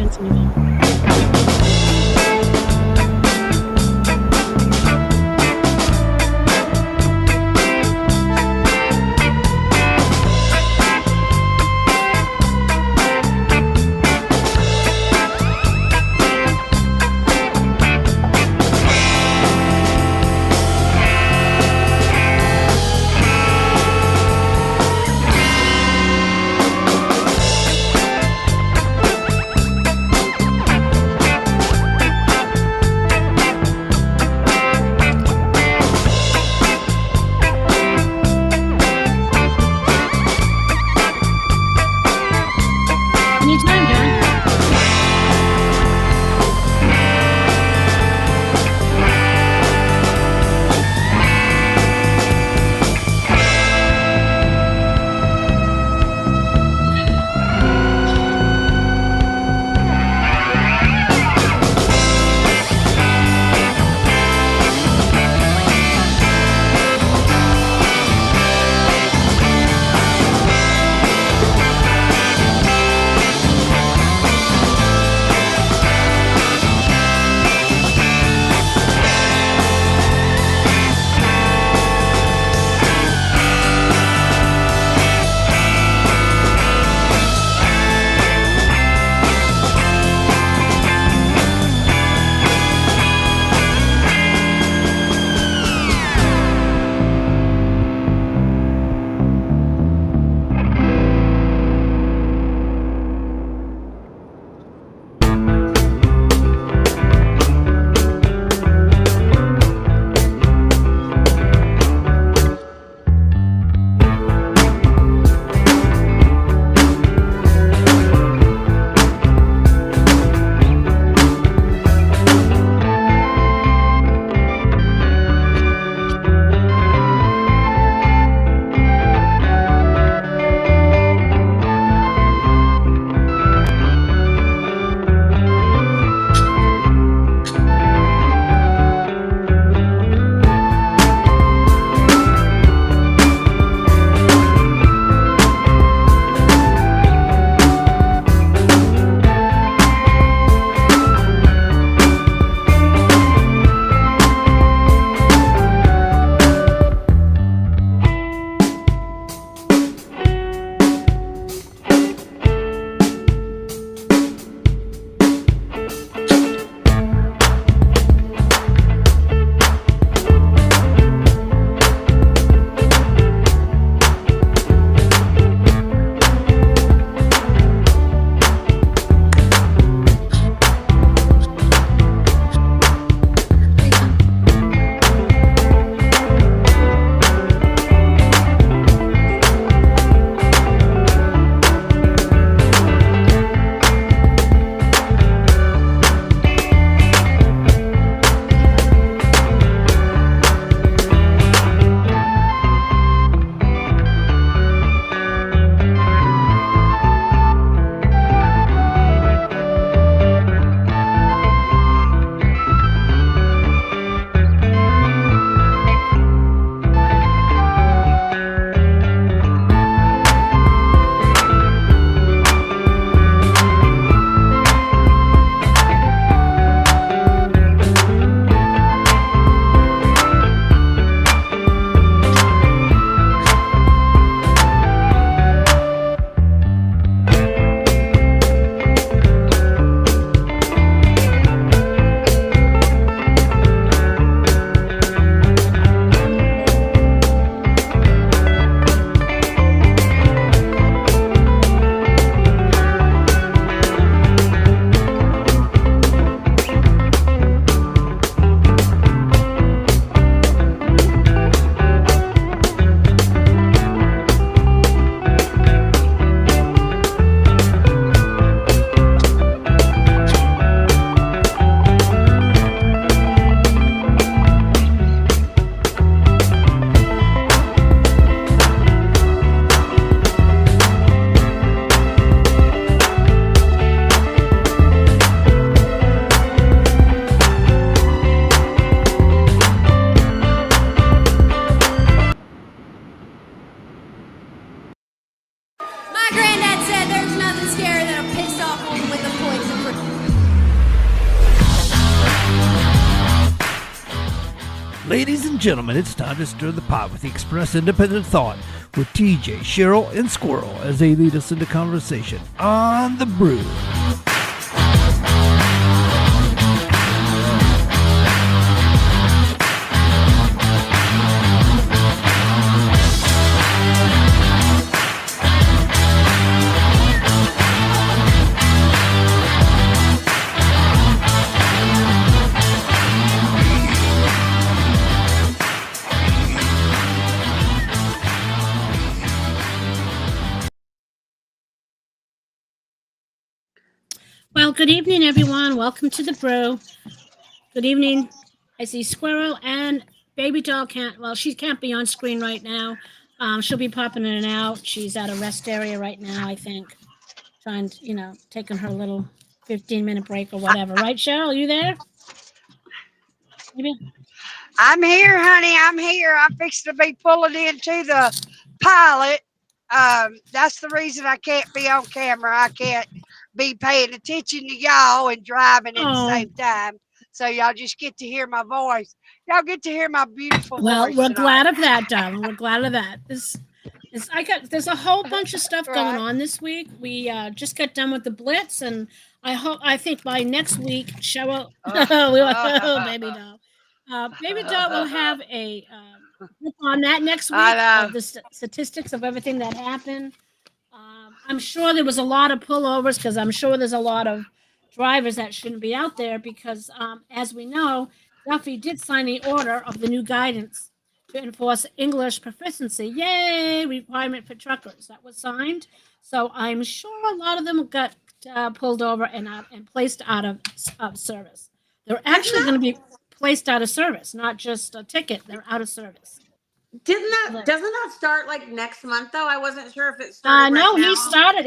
gentlemen. Ladies and gentlemen, it's time to stir the pot with the Express Independent Thought with TJ, Cheryl, and Squirrel as they lead us into conversation on the Brew. Well, good evening, everyone. Welcome to the Brew. Good evening. I see Squirrel and Baby Doll she can't be on screen right now. She'll be popping in and out. She's at a rest area right now, I think, trying to, taking her little 15-minute break or whatever. Right, Cheryl? Are you there? Maybe? I'm here, honey. I'm here. I'm fixing to be pulling into the pilot. That's the reason I can't be on camera. I can't be paying attention to y'all and driving at the Oh, same time. So y'all just get to hear my voice. Y'all get to hear my beautiful well, voice we're tonight. glad of that, darling. We're glad of that. There's a whole bunch of stuff going Right. on this week. We just got done with the Blitz, and I think by next week, Cheryl, baby doll, baby doll will have a group on that next I week know. of the statistics of everything that happened. I'm sure there was a lot of pullovers because I'm sure there's a lot of drivers that shouldn't be out there because, as we know, Duffy did sign the order of the new guidance to enforce English proficiency. Yay! Requirement for truckers that was signed. So I'm sure a lot of them got pulled over and placed out of service. They're actually going to be placed out of service, not just a ticket. They're out of service. Doesn't that start like next month though? I wasn't sure if it started No, right now. he started.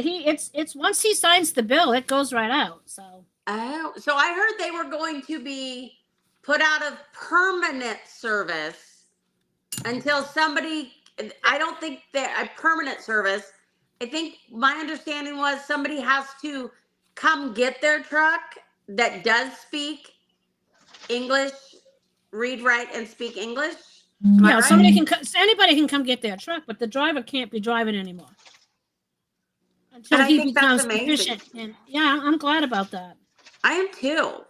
It's once he signs the bill, it goes right out. So So I heard they were going to be put out of permanent service until somebody. I don't think they're a permanent service. I think my understanding was somebody has to come get their truck that does speak English, read, write, and speak English. Am I right? anybody can come get their truck, but the driver can't be driving anymore until And I he think that's becomes amazing. proficient. And yeah, I'm glad about that. I am too.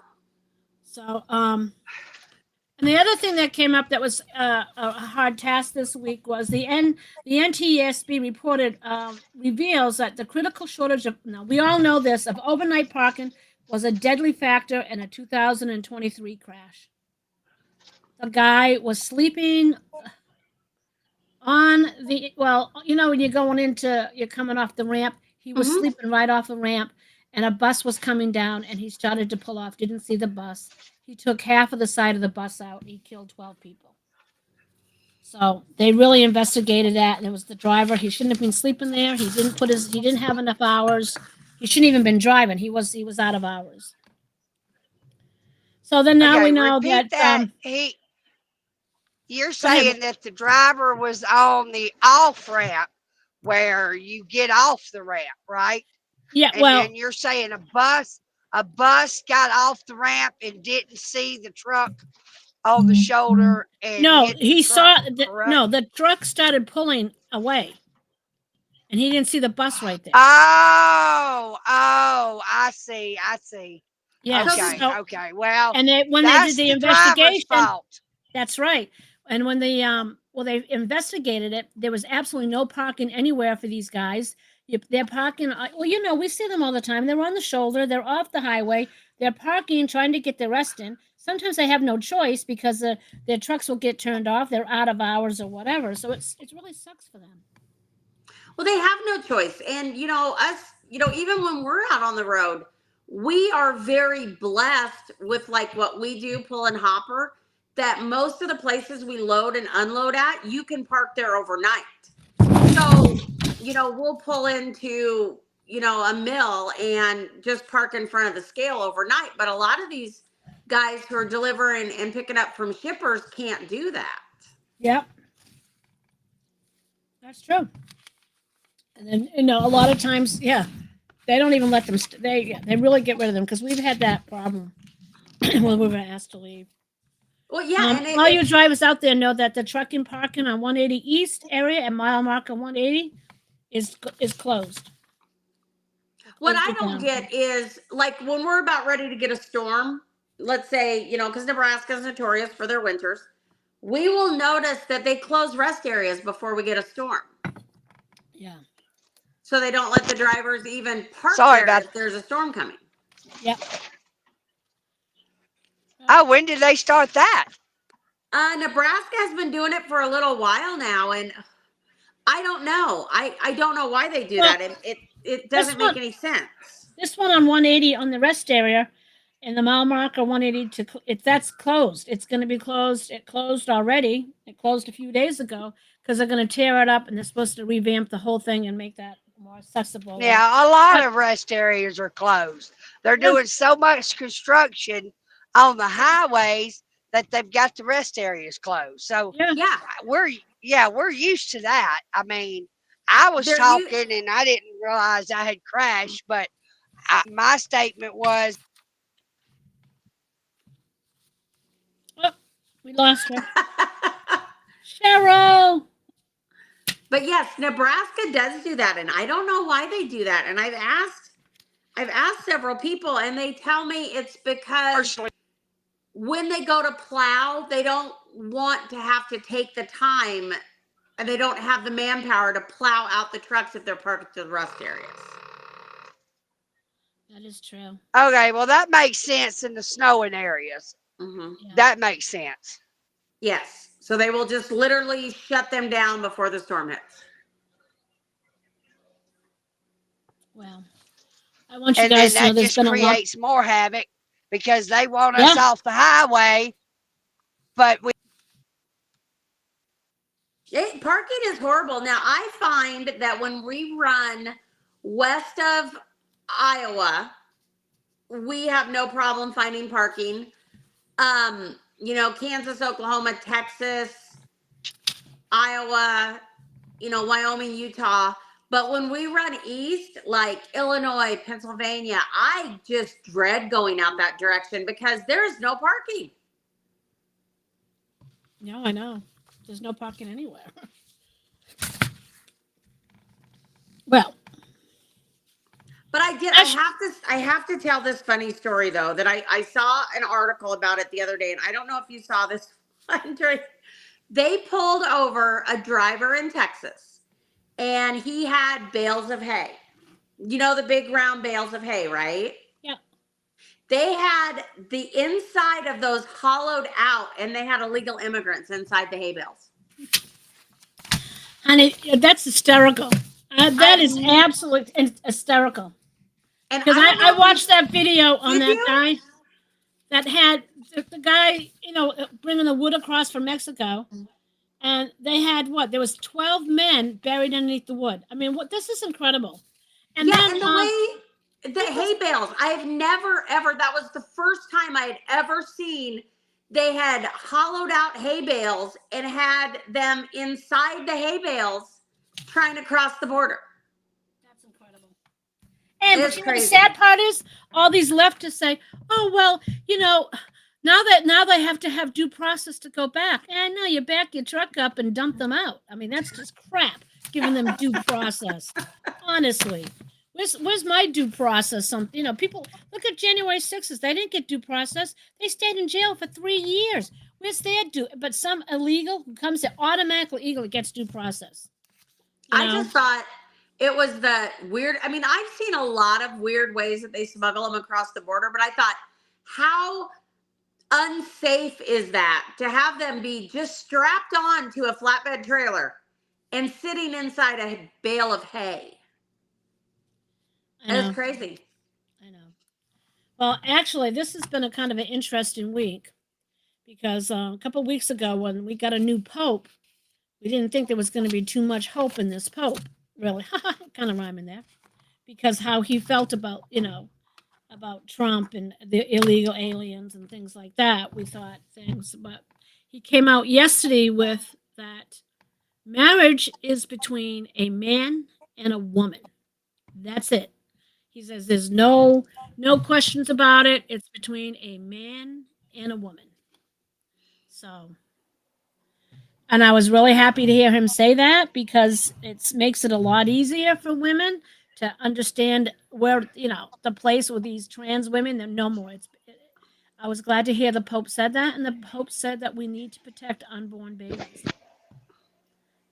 So and the other thing that came up that was a hard task this week was the NTSB reported reveals that the critical shortage of we all know this of overnight parking was a deadly factor in a 2023 crash. The guy was sleeping on when you're coming off the ramp, he was sleeping right off the ramp, and a bus was coming down, and he started to pull off. Didn't see the bus. He took half of the side of the bus out. And he killed 12 people. So they really investigated that, and it was the driver. He shouldn't have been sleeping there. He didn't have enough hours. He shouldn't even been driving. He was out of hours. So then now we know that You're saying that the driver was on the off ramp where you get off the ramp, right? Yeah, And then you're saying a bus got off the ramp and didn't see the truck on the shoulder and the truck started pulling away. And he didn't see the bus right there. Oh, I see. Yeah. Okay. Well, and when they did the investigation, fault. That's right. And when they investigated it, there was absolutely no parking anywhere for these guys. They're parking. We see them all the time. They're on the shoulder. They're off the highway. They're parking, trying to get their rest in. Sometimes they have no choice because their trucks will get turned off. They're out of hours or whatever. So it really sucks for them. Well, they have no choice. And, us, even when we're out on the road, we are very blessed with like what we do, pull and hopper, that most of the places we load and unload at, you can park there overnight. So, we'll pull into, a mill and just park in front of the scale overnight. But a lot of these guys who are delivering and picking up from shippers can't do that. Yep. That's true. And then, a lot of times, they don't even let them, they really get rid of them because we've had that problem when we were asked to leave. Well, yeah, and All you drivers out there know that the trucking parking on 180 East area and mile marker 180 is closed. what I It don't down. get is like when we're about ready to get a storm, let's say, because Nebraska is notorious for their winters, we will notice that they close rest areas before we get a storm. Yeah. So they don't let the drivers even park Sorry there about if there's a storm coming. Yep. Oh, when did they start that? Nebraska has been doing it for a little while now, and I don't know. I don't know why they do Well, that. It doesn't make any sense. This one on 180 on the rest area and the mile marker 180 that's closed. It's going to be closed. It closed already. It closed a few days ago because they're going to tear it up and they're supposed to revamp the whole thing and make that more accessible. Yeah, a lot of rest areas are closed. They're Yeah. doing so much construction on the highways that they've got the rest areas closed. So Yeah. we're used to that. I mean, I was They're talking and I didn't realize I had crashed, but my statement was, Oh, we lost her. Cheryl. But yes, Nebraska does do that, and I don't know why they do that. And I've asked several people, and they tell me it's because personally, when they go to plow, they don't want to have to take the time, and they don't have the manpower to plow out the trucks if they're parked to the rest areas. That is true. okay, well, that makes sense in the snowing areas. Mm-hmm. Yeah. That makes sense. Yes. So they will just literally shut them down before the storm hits. Well, I want you And then guys to know that there's just been a lot. creates more havoc because they want us off the highway, but we Parking is horrible. Now, I find that when we run west of Iowa, we have no problem finding parking. Kansas, Oklahoma, Texas, Iowa, Wyoming, Utah. But when we run east, like Illinois, Pennsylvania, I just dread going out that direction because there is no parking. No, I know. There's no parking anywhere. Well, But I have to tell this funny story though, that I saw an article about it the other day, and I don't know if you saw this one. They pulled over a driver in Texas, and he had bales of hay. The big round bales of hay, right? yeah. They had the inside of those hollowed out, and they had illegal immigrants inside the hay bales. Honey, that's hysterical. That is absolutely hysterical. And Because I watched that video on that guy that had the guy, bringing the wood across from Mexico. And they had what? There was 12 men buried underneath the wood. I mean, this is incredible. And then and the way the hay bales, I've never ever, that was the first time I had ever seen they had hollowed out hay bales and had them inside the hay bales trying to cross the border. That's incredible. And It's but crazy. The sad part is all these leftists say, "Oh well, now they have to have due process to go back." And no, you back your truck up and dump them out. I mean, that's just crap. Giving them due process. Honestly, where's my due process? People look at January 6th. They didn't get due process. They stayed in jail for 3 years. Where's their due? But some illegal who comes to automatically illegal gets due process. I just thought it was the weird. I mean, I've seen a lot of weird ways that they smuggle them across the border, but I thought, how unsafe is that to have them be just strapped on to a flatbed trailer and sitting inside a bale of hay? It's crazy. I know. Well, actually, this has been a kind of an interesting week because a couple of weeks ago when we got a new pope, we didn't think there was going to be too much hope in this pope, really. Kind of rhyming there. Because how he felt about, about Trump and the illegal aliens and things like that. We thought things, but he came out yesterday with that marriage is between a man and a woman. That's it. He says there's no questions about it. It's between a man and a woman. So, and I was really happy to hear him say that because it makes it a lot easier for women to understand where, the place with these trans women. They're no more. I was glad to hear the Pope said that, and the Pope said that we need to protect unborn babies.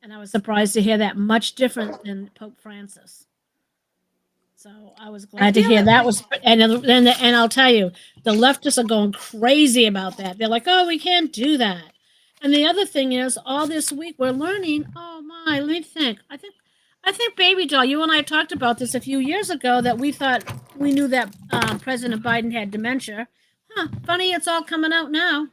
And I was surprised to hear that, much different than Pope Francis. So I was I glad to feel hear that that we, was, and I'll tell you, the leftists are going crazy about that. They're like, oh, we can't do that. And the other thing is, all this week we're learning. Oh my, let me think. I think, baby doll. You and I talked about this a few years ago that we thought we knew that President Biden had dementia. Huh? Funny, it's all coming out now.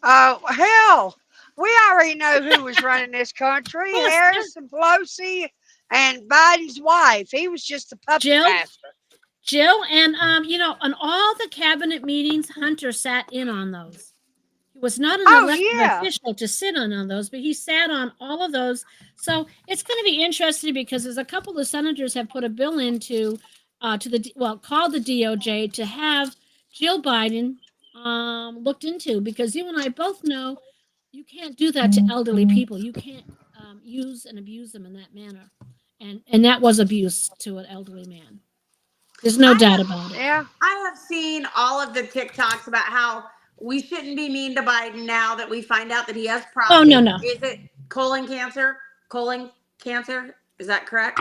Oh, hell, we already know who was running this country, Well, Harris and Pelosi and Biden's wife. He was just a puppet Jill, master. Jill, and on all the cabinet meetings, Hunter sat in on those. He was not an Oh, elected yeah. official to sit on those, but he sat on all of those. So it's going to be interesting because there's a couple of senators have put a bill into called the DOJ to have Jill Biden looked into, because you and I both know you can't do that to elderly people. You can't use and abuse them in that manner, and that was abuse to an elderly man. There's no I doubt have about it. Yeah. I have seen all of the TikToks about how we shouldn't be mean to Biden now that we find out that he has Oh no, prostate. no. Is it colon cancer? Colon cancer? Is that correct?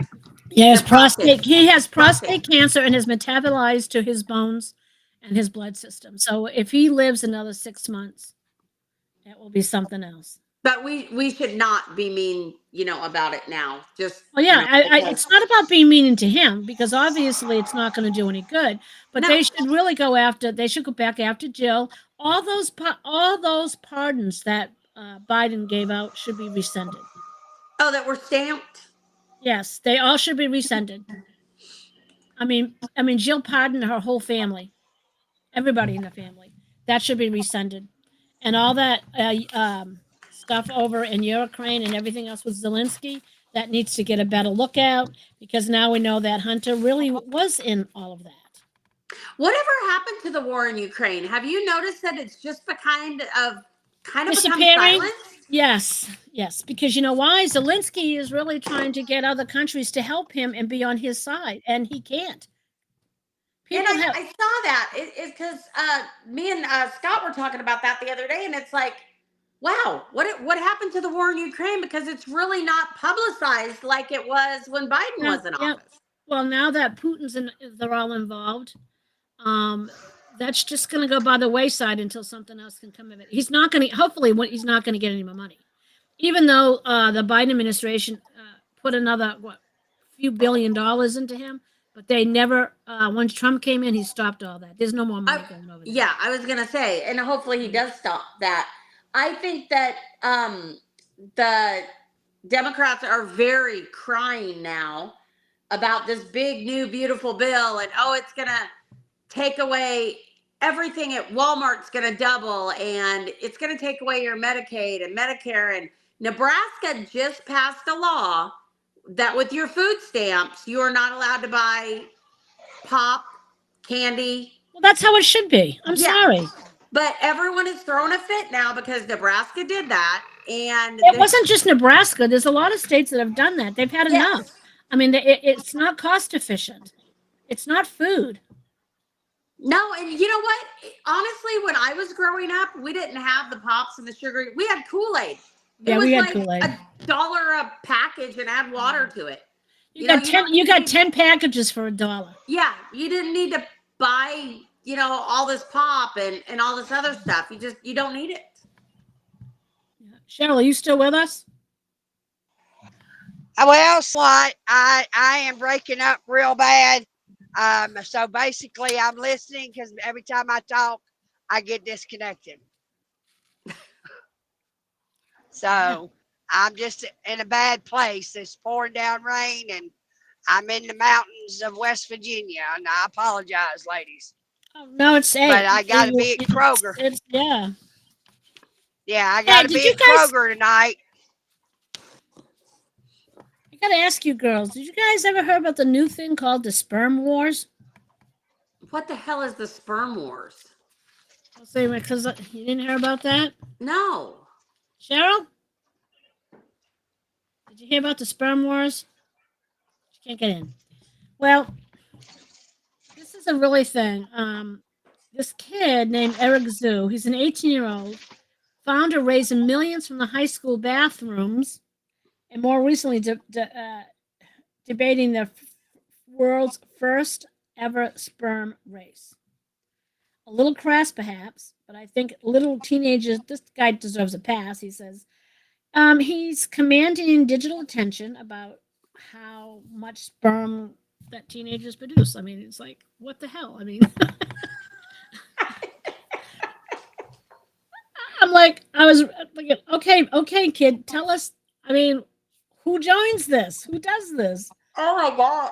He has The prostate. prostate. He has Prostate. prostate cancer and is metabolized to his bones and his blood system. So if he lives another 6 months, it will be something else. But we should not be mean, about it now. Just, Well, yeah, because it's not about being mean to him, because obviously it's not going to do any good. But no. they should really go after. They should go back after Jill. All those pardons that Biden gave out should be rescinded. Oh, that were stamped. Yes, they all should be rescinded. I mean, Jill pardoned her whole family, everybody in the family. That should be rescinded, and all that stuff over in Ukraine and everything else with Zelensky, that needs to get a better look at, because now we know that Hunter really was in all of that. Whatever happened to the war in Ukraine? Have you noticed that it's just kind of become Disappearing. silent? Yes, because you know why? Zelensky is really trying to get other countries to help him and be on his side, and he can't. And People have I saw that it's because me and Scott were talking about that the other day, and it's like, wow, what happened to the war in Ukraine? Because it's really not publicized like it was when Biden now, was in yeah. office. Well, now that they're all involved, um, that's just going to go by the wayside until something else can come of it. He's not going to. Hopefully, he's not going to get any more money, even though the Biden administration put another few $billions into him. But they never. Once Trump came in, he stopped all that. There's no more money going over there. Yeah, I was gonna say, and hopefully he does stop that. I think that the Democrats are very crying now about this big new beautiful bill, and it's gonna take away everything at Walmart's gonna double, and it's gonna take away your Medicaid and Medicare. And Nebraska just passed a law that with your food stamps you are not allowed to buy pop, candy. Well, that's how it should be. I'm Yeah. sorry. But everyone is throwing a fit now because Nebraska did that, and It wasn't just Nebraska. There's a lot of states that have done that. They've had enough. yes, I mean, it's not cost efficient. It's not food. no, and you know what? Honestly, when I was growing up, we didn't have the pops and the sugar. We had Kool-Aid. Yeah, It was we had like Kool-Aid. $1 a package and add water to it. You know, got you 10. don't You got need- 10 packages for $1. Yeah, you didn't need to buy, all this pop and all this other stuff. You don't need it. Cheryl, are you still with us? Well, what? I am breaking up real bad. So basically, I'm listening because every time I talk, I get disconnected. So I'm just in a bad place. It's pouring down rain, and I'm in the mountains of West Virginia. And I apologize, ladies. Oh, no, it's eight. But I got to be at Kroger. Yeah. Yeah, I got to did be you at guys- Kroger tonight. I gotta ask you, girls. Did you guys ever heard about the new thing called the sperm wars? What the hell is the sperm wars? I'll say because you didn't hear about that, No. Cheryl. Did you hear about the sperm wars? She can't get in. Well, this is a really thing. This kid named Eric Zhu, he's an 18-year-old, found a raising millions from the high school bathrooms, and more recently debating the world's first ever sperm race. A little crass, perhaps, but I think little teenagers. This guy deserves a pass. He says he's commanding digital attention about how much sperm that teenagers produce. I mean, it's like, what the hell? I mean, I'm like, I was like, okay, kid, tell us. I mean, who joins this? Who does this? Oh my god,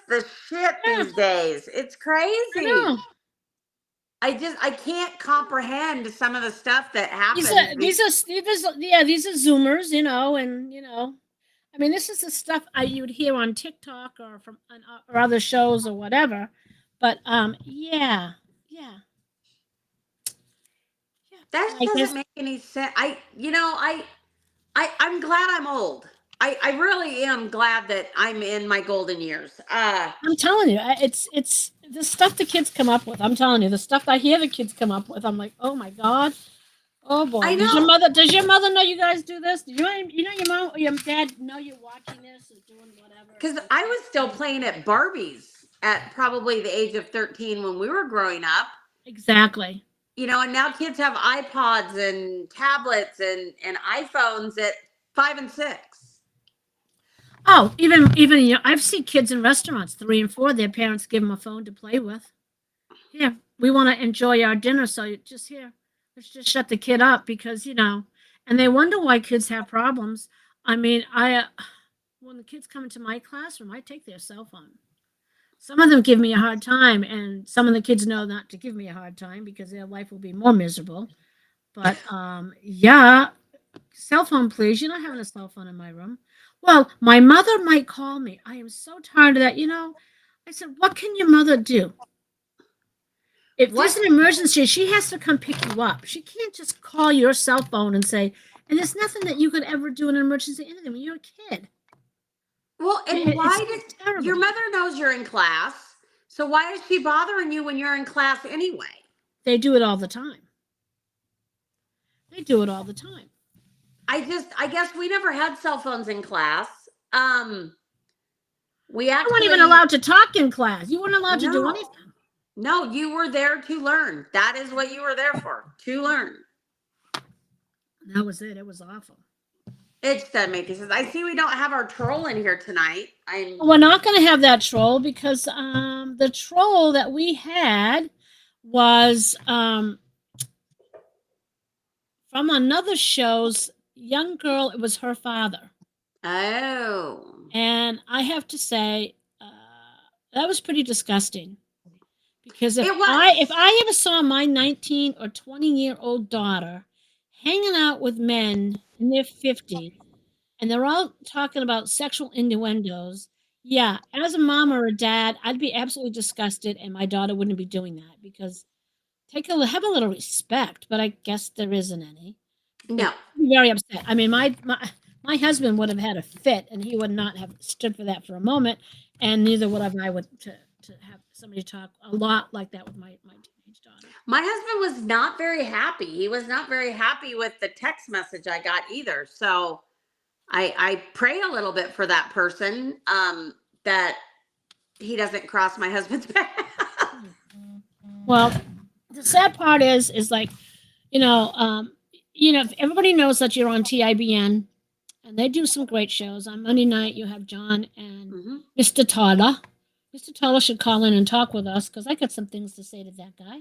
the shit Yeah. these days. It's crazy. I know. I can't comprehend some of the stuff that happens. These are Zoomers, and I mean, this is the stuff you would hear on TikTok or from or other shows or whatever. But yeah. That I doesn't guess- make any sense. I'm glad I'm old. I really am glad that I'm in my golden years. I'm telling you, it's the stuff the kids come up with. I'm telling you, the stuff I hear the kids come up with. I'm like, oh my god, oh boy. I Does know. your mother know you guys do this? Do your mom or your dad know you're watching this or doing whatever? Because I was still playing at Barbies at probably the age of 13 when we were growing up. Exactly. And now kids have iPods and tablets and iPhones at 5 and 6. Oh, even I've seen kids in restaurants, 3 and 4. Their parents give them a phone to play with. Here, we want to enjoy our dinner, so let's just shut the kid up because and they wonder why kids have problems. I mean, when the kids come into my classroom, I take their cell phone. Some of them give me a hard time, and some of the kids know not to give me a hard time because their life will be more miserable. But yeah, cell phone, please. You're not having a cell phone in my room. Well, my mother might call me. I am so tired of that. I said, what can your mother do? If there's an emergency, she has to come pick you up. She can't just call your cell phone and say, and there's nothing that you could ever do in an emergency anything when you're a kid. Well, and why did terrible. your mother knows you're in class? So why is she bothering you when you're in class anyway? They do it all the time. They do it all the time. I guess we never had cell phones in class. We You weren't even allowed to talk in class. You weren't allowed to do No. anything. No, you were there to learn. That is what you were there for, to learn. That was it. It was awful. It just doesn't make any sense. I see we don't have our troll in here tonight. We're not going to have that troll because the troll that we had was from another show's young girl. It was her father. Oh. And I have to say, that was pretty disgusting. Because if I ever saw my 19 or 20-year-old daughter hanging out with men in their 50s, and they're all talking about sexual innuendos, yeah, as a mom or a dad, I'd be absolutely disgusted, and my daughter wouldn't be doing that because have a little respect. But I guess there isn't any. No. I'm very upset. I mean, my husband would have had a fit, and he would not have stood for that for a moment, and neither would have I to have somebody talk a lot like that with my teenage daughter. My husband was not very happy. He was not very happy with the text message I got either. So I pray a little bit for that person that he doesn't cross my husband's path. Well, the sad part is like, everybody knows that you're on TIBN, and they do some great shows. On Monday night, you have John and Mr. Toller. Mr. Toller should call in and talk with us because I got some things to say to that guy.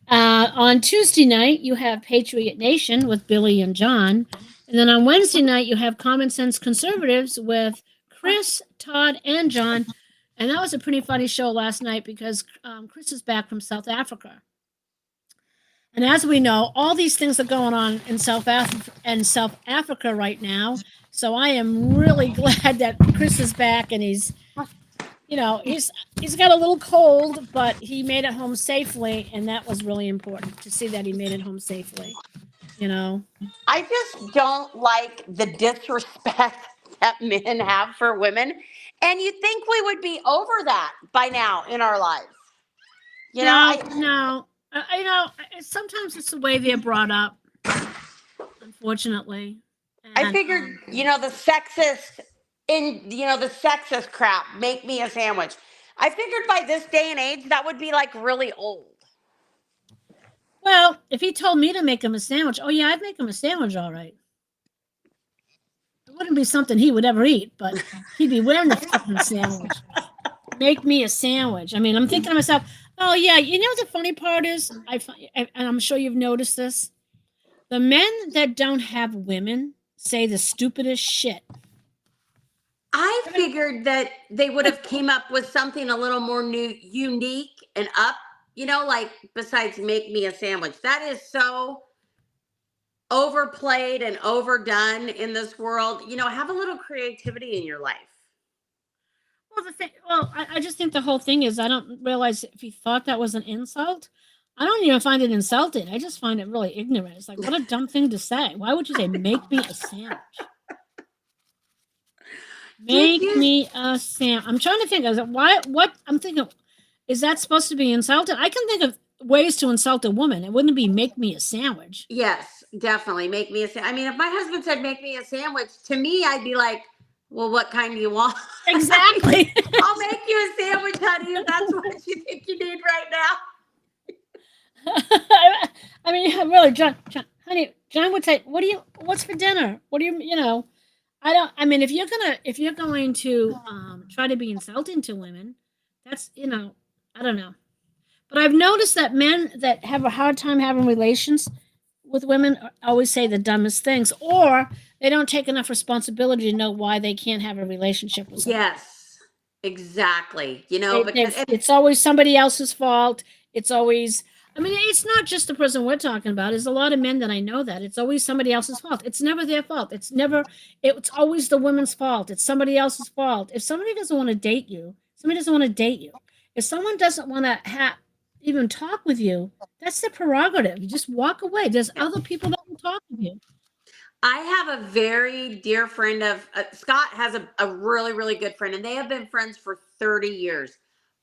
On Tuesday night, you have Patriot Nation with Billy and John. And then on Wednesday night, you have Common Sense Conservatives with Chris, Todd, and John. And that was a pretty funny show last night because Chris is back from South Africa. And as we know, all these things are going on in South Africa right now. So I am really glad that Chris is back and he's he's got a little cold, but he made it home safely, and that was really important to see that he made it home safely. You know. I just don't like the disrespect that men have for women. And you'd think we would be over that by now in our lives. You know, No, no. Sometimes it's the way they're brought up, unfortunately. I And figured, the sexist crap, make me a sandwich. I figured by this day and age that would be like really old. well, if he told me to make him a sandwich, oh yeah, I'd make him a sandwich, all right. It wouldn't be something he would ever eat, but he'd be wearing the fucking sandwich. Make me a sandwich. I mean, I'm thinking to myself, oh yeah, you know what the funny part is? And I'm sure you've noticed this. The men that don't have women say the stupidest shit. I figured that they would have came up with something a little more unique and up, like besides make me a sandwich. That is so overplayed and overdone in this world. Have a little creativity in your life. I just think the whole thing is I don't realize if he thought that was an insult. I don't even find it insulting. I just find it really ignorant. It's like, what a dumb thing to say. Why would you say, make me a sandwich? Make me a sandwich. I'm trying to think. What? I'm thinking, is that supposed to be insulting? I can think of ways to insult a woman. It wouldn't be make me a sandwich. Yes, definitely. Make me a sandwich. I mean, if my husband said, make me a sandwich, to me, I'd be like, well, what kind do you want? Exactly. I'll make you a sandwich, honey, if that's what you think you need right now. I mean, really, John, John would say, what's for dinner? What do I mean, if you're going to try to be insulting to women, that's, I don't know. But I've noticed that men that have a hard time having relations with women always say the dumbest things, or they don't take enough responsibility to know why they can't have a relationship with someone. Yes, exactly. It's always somebody else's fault. It's always, I mean, it's not just the person we're talking about. There's a lot of men that I know that it's always somebody else's fault. It's never their fault. It's always the woman's fault. It's somebody else's fault. If somebody doesn't want to date you, somebody doesn't want to date you. If someone doesn't want to even talk with you, that's their prerogative. You just walk away. There's other people that will talk with you. I have a very dear friend of Scott has a really, really good friend, and they have been friends for 30 years.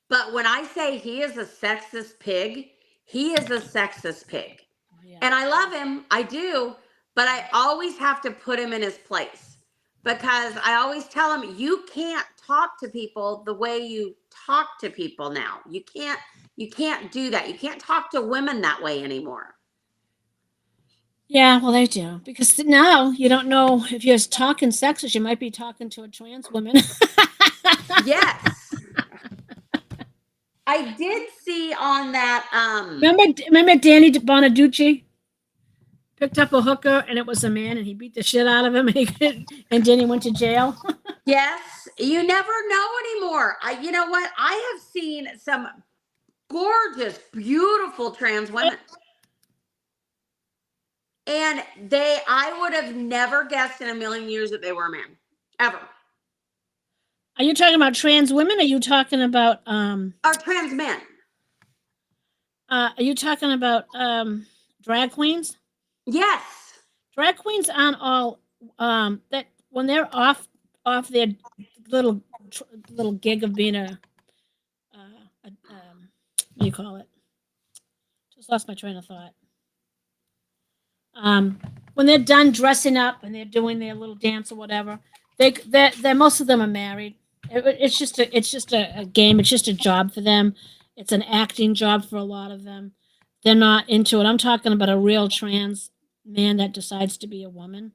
But when I say he is a sexist pig, he is a sexist pig. Oh, yeah. And I love him. I do. But I always have to put him in his place because I always tell him, you can't talk to people the way you talk to people now. You can't do that. You can't talk to women that way anymore. Yeah, well, they do. Because now you don't know if you're talking sexist, you might be talking to a trans woman. Yes. I did see on that. Remember Danny Bonaducci picked up a hooker and it was a man and he beat the shit out of him and then he went to jail. Yes, you never know anymore. You know what? I have seen some gorgeous, beautiful trans women. And I would have never guessed in a million years that they were a man. Ever. Are you talking about trans women? Or are you talking about or trans men? Are you talking about drag queens? Yes. Drag queens aren't all that when they're off their little gig of being a what do you call it? Just lost my train of thought. When they're done dressing up and they're doing their little dance or whatever, they most of them are married. It's just a game. It's just a job for them. It's an acting job for a lot of them. They're not into it. I'm talking about a real trans man that decides to be a woman.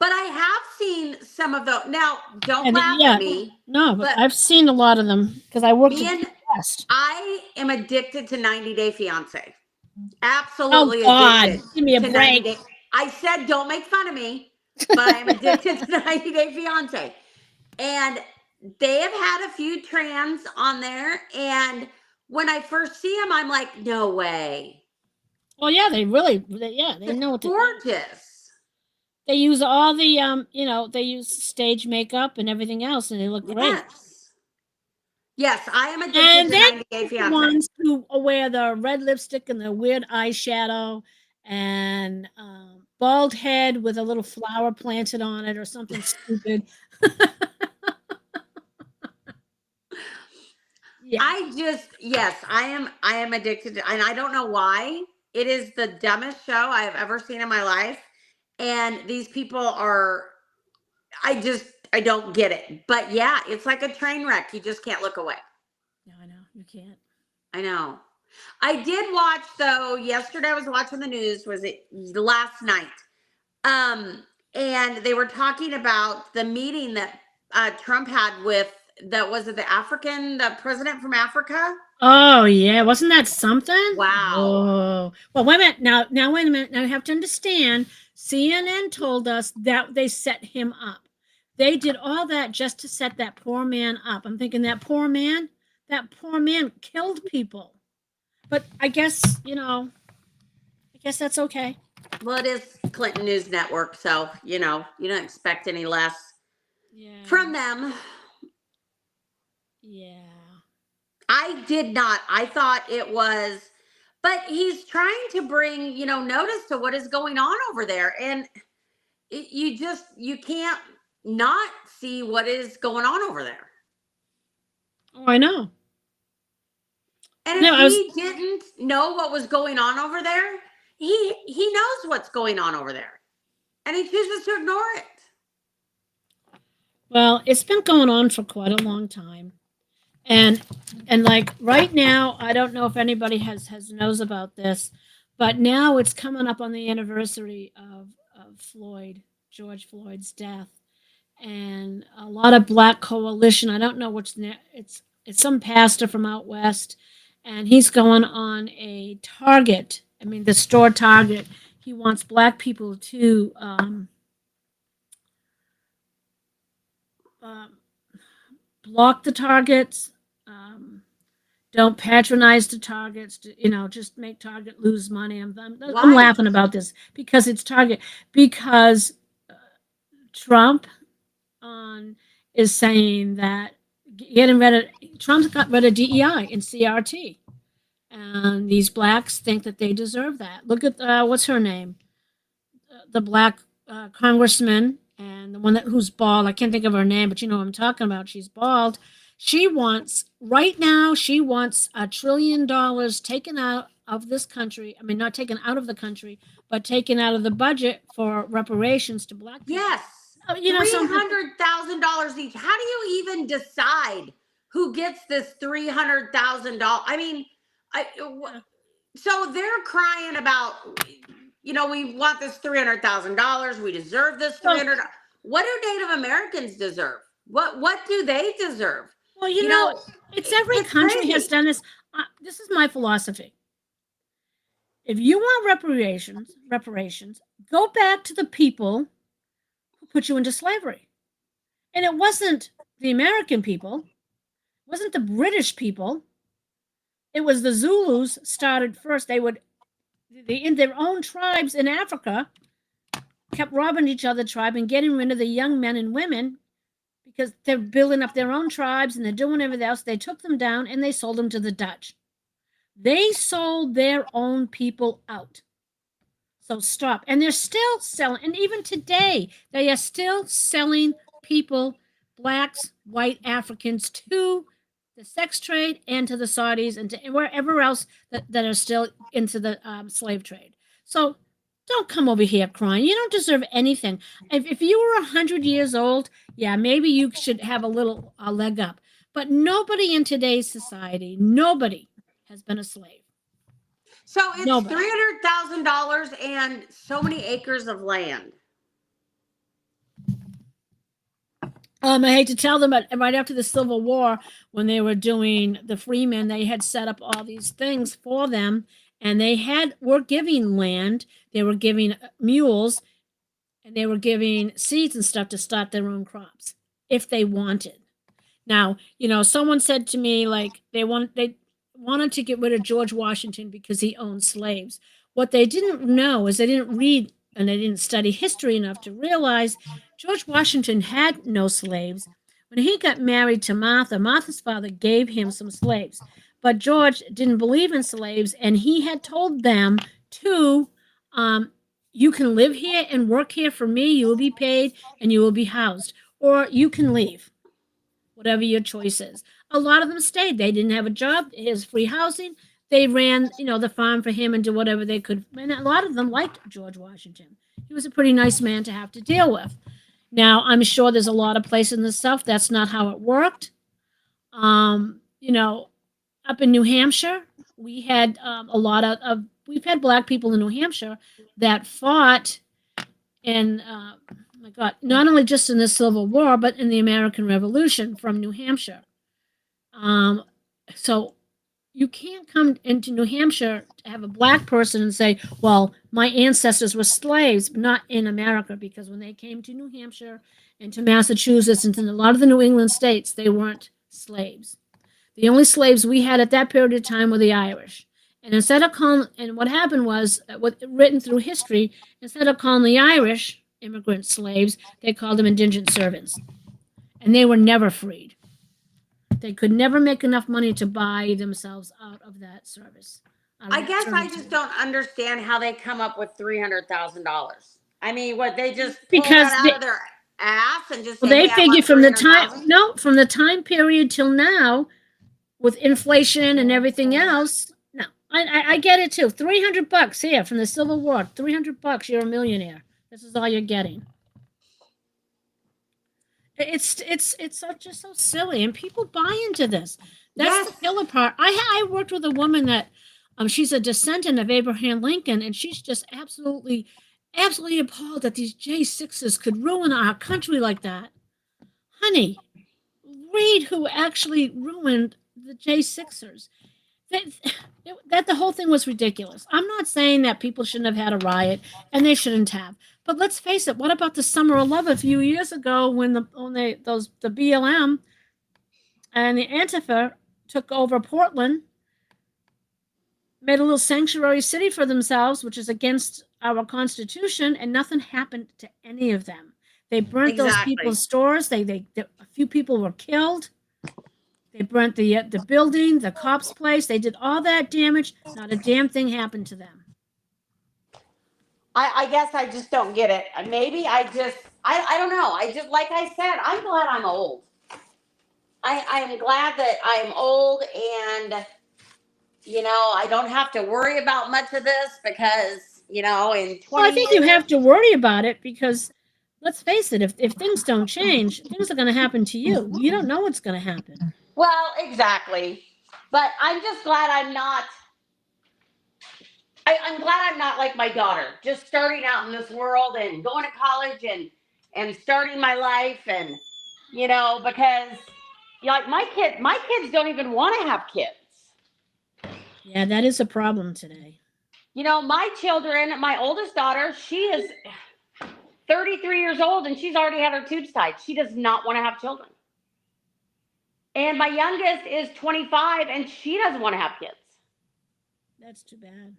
But I have seen some of those. Now, don't laugh at me. No, but I've seen a lot of them because I worked at the West. I am addicted to 90 Day Fiance. Absolutely addicted. Give me a break. I said, don't make fun of me, but I'm addicted to 90 Day Fiance. And they have had a few trans on there. And when I first see them, I'm like, no way. Well, yeah, they know what to do. Gorgeous. They use all the, they use stage makeup and everything else, and they look great. Yes, I am addicted And to they 90 Day the Fiance. ones who wear the red lipstick and the weird eyeshadow and bald head with a little flower planted on it or something stupid. Yeah. Yes, I am addicted to, and I don't know why. It is the dumbest show I have ever seen in my life. And these people are, I don't get it. But yeah, it's like a train wreck. You just can't look away. No, I know. You can't. I know. I did watch though, yesterday I was watching the news, was it last night? Um, and they were talking about the meeting that Trump had with the president from Africa. Oh yeah, wasn't that something? Wow. Oh, well, wait a minute. Now, wait a minute. Now you have to understand. CNN told us that they set him up. They did all that just to set that poor man up. I'm thinking that poor man killed people. But I guess I guess that's okay. Well, it is Clinton News Network, so you don't expect any less Yeah. from them. Yeah. I did not. I thought it was, but he's trying to bring, notice to what is going on over there. And you can't not see what is going on over there. Oh, I know. And if he didn't know what was going on over there, he knows what's going on over there. And he chooses to ignore it. Well, it's been going on for quite a long time. And like right now, I don't know if anybody has knows about this, but now it's coming up on the anniversary of George Floyd's death, and a lot of Black coalition. I don't know it's some pastor from out west, and he's going on a Target. I mean, the store Target. He wants Black people to block the targets. Don't patronize the targets. Just make Target lose money. I'm laughing about this because it's Target. Because Trump is saying that Trump's got rid of DEI and CRT, and these blacks think that they deserve that. Look at what's her name, the black congressman, and the one who's bald. I can't think of her name, but you know what I'm talking about. She's bald. Right now, she wants $1 trillion taken out of this country. I mean, not taken out of the country, but taken out of the budget for reparations to Black people. Yes. $300,000 each. How do you even decide who gets this $300,000? I mean, so they're crying about, we want this $300,000. We deserve this $300. What do Native Americans deserve? What do they deserve? Well, it's every country has done this. This is my philosophy. If you want reparations, go back to the people who put you into slavery. And it wasn't the American people, it wasn't the British people. It was the Zulus started first. In their own tribes in Africa, kept robbing each other tribe and getting rid of the young men and women because they're building up their own tribes and they're doing everything else. They took them down and they sold them to the Dutch. They sold their own people out. So stop. And they're still selling. And even today, they are still selling people, blacks, white Africans, to the sex trade and to the Saudis and to wherever else that are still into the slave trade. So don't come over here crying. You don't deserve anything. If you were 100 years old, yeah, maybe you should have a little leg up. But nobody in today's society, nobody has been a slave. So it's $300,000 and so many acres of land. I hate to tell them, but right after the Civil War, when they were doing the freemen, they had set up all these things for them, and were giving land, they were giving mules, and they were giving seeds and stuff to start their own crops if they wanted. Now, someone said to me like they wanted to get rid of George Washington because he owned slaves. What they didn't know is they didn't read and they didn't study history enough to realize George Washington had no slaves. When he got married to Martha, Martha's father gave him some slaves. But George didn't believe in slaves, and he had told them to, um, you can live here and work here for me, you will be paid, and you will be housed, or you can leave, whatever your choice is. A lot of them stayed. They didn't have a job, his free housing. They ran, the farm for him and did whatever they could. And a lot of them liked George Washington. He was a pretty nice man to have to deal with. Now, I'm sure there's a lot of places in the South that's not how it worked. You know, up in New Hampshire, we had a lot of we've had black people in New Hampshire that fought in, my God, not only just in the Civil War, but in the American Revolution from New Hampshire. So you can't come into New Hampshire to have a black person and say, well, my ancestors were slaves, not in America, because when they came to New Hampshire and to Massachusetts and to a lot of the New England states, they weren't slaves. The only slaves we had at that period of time were the Irish. And instead of calling, and what happened was, written through history, instead of calling the Irish immigrant slaves, they called them indigent servants. And they were never freed. They could never make enough money to buy themselves out of that service. I guess I just don't understand how they come up with $300,000. I mean, what, they just pull that out of their ass and just say, they hey, figure from the $300,000? time period till now, with inflation and everything else. No, I get it too. $300 here from the Civil War. $300, you're a millionaire. This is all you're getting. It's just so silly, and people buy into this. That's the killer part. I worked with a woman that, she's a descendant of Abraham Lincoln, and she's just absolutely appalled that these J6s could ruin our country like that. Honey, read who actually ruined the J6ers. That the whole thing was ridiculous. I'm not saying that people shouldn't have had a riot, and they shouldn't have. But let's face it. What about the Summer of Love a few years ago when the BLM and the Antifa took over Portland, made a little sanctuary city for themselves, which is against our Constitution, and nothing happened to any of them. They burnt those people's stores. A few people were killed. They burnt the building, the cops' place. They did all that damage. Not a damn thing happened to them. I guess I just don't get it. Maybe I don't know. I just, like I said, I'm glad I'm old. I'm glad that I'm old and, I don't have to worry about much of this because, in 20 Well, I think you have to worry about it because, let's face it, if things don't change, things are going to happen to you. You don't know what's going to happen. Well, exactly. But I'm just glad I'm not like my daughter, just starting out in this world and going to college and starting my life and, because like my kids don't even want to have kids. Yeah, that is a problem today. My children, my oldest daughter, she is 33 years old and she's already had her tubes tied. She does not want to have children. And my youngest is 25 and she doesn't want to have kids. That's too bad.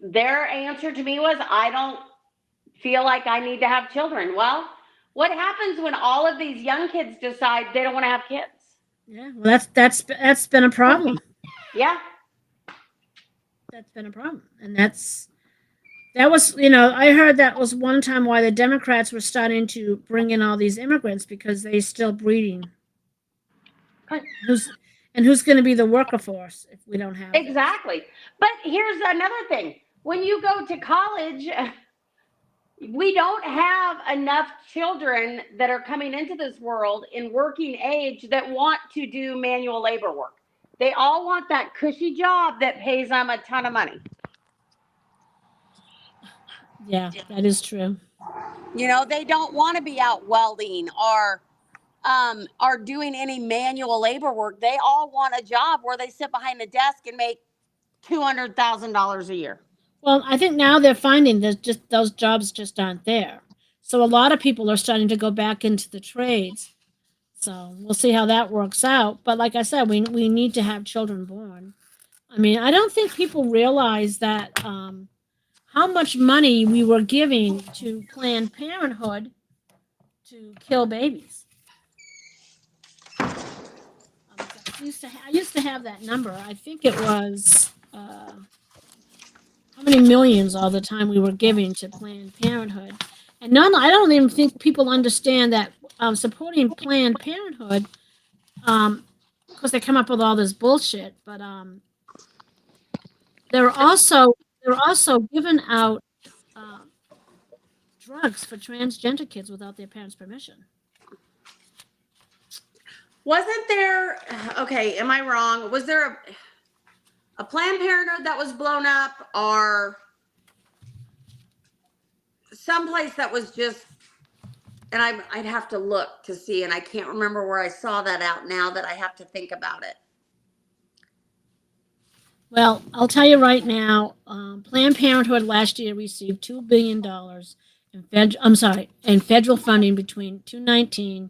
Their answer to me was, I don't feel like I need to have children. Well, what happens when all of these young kids decide they don't want to have kids? Yeah, well, that's been a problem. Yeah. That's been a problem. And that was, I heard that was one time why the Democrats were starting to bring in all these immigrants because they're still breeding. Who's going to be the worker force if we don't have exactly this? But here's another thing. When you go to college, we don't have enough children that are coming into this world in working age that want to do manual labor work. They all want that cushy job that pays them a ton of money. Yeah, that is true. They don't want to be out welding or are doing any manual labor work. They all want a job where they sit behind a desk and make $200,000 a year. Well, I think now they're finding that just those jobs just aren't there. So a lot of people are starting to go back into the trades. So we'll see how that works out. But like I said, we need to have children born. I mean, I don't think people realize that how much money we were giving to Planned Parenthood kill babies. I used to have that number. I think it was how many millions all the time we were giving to Planned Parenthood, and I don't even think people understand that supporting Planned Parenthood, because they come up with all this bullshit, but they're also giving out drugs for transgender kids without their parents' permission. Wasn't there? Okay, am I wrong? Was there a Planned Parenthood that was blown up, or someplace that was just? And I'd have to look to see, and I can't remember where I saw that out now that I have to think about it. Well, I'll tell you right now, Planned Parenthood last year received $2 billion in federal funding between 2019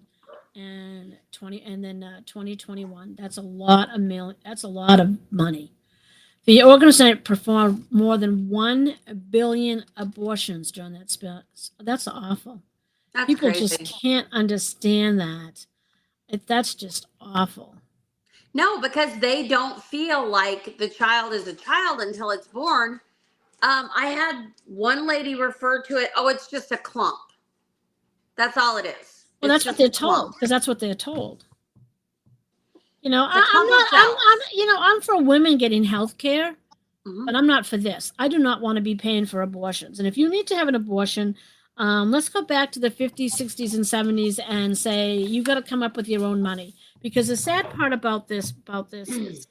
and 2021. That's a lot of money. The organization performed more than 1 billion abortions during that spell. That's awful. That's People crazy. just can't understand that. That's just awful. No, because they don't feel like the child is a child until it's born. I had one lady refer to it, oh, it's just a clump. That's all it is. Well, that's what they're told, because that's what they're told. You know, I'm for women getting health care, but I'm not for this. I do not want to be paying for abortions. And if you need to have an abortion, let's go back to the 50s, 60s, and 70s and say you got to come up with your own money. Because the sad part about this is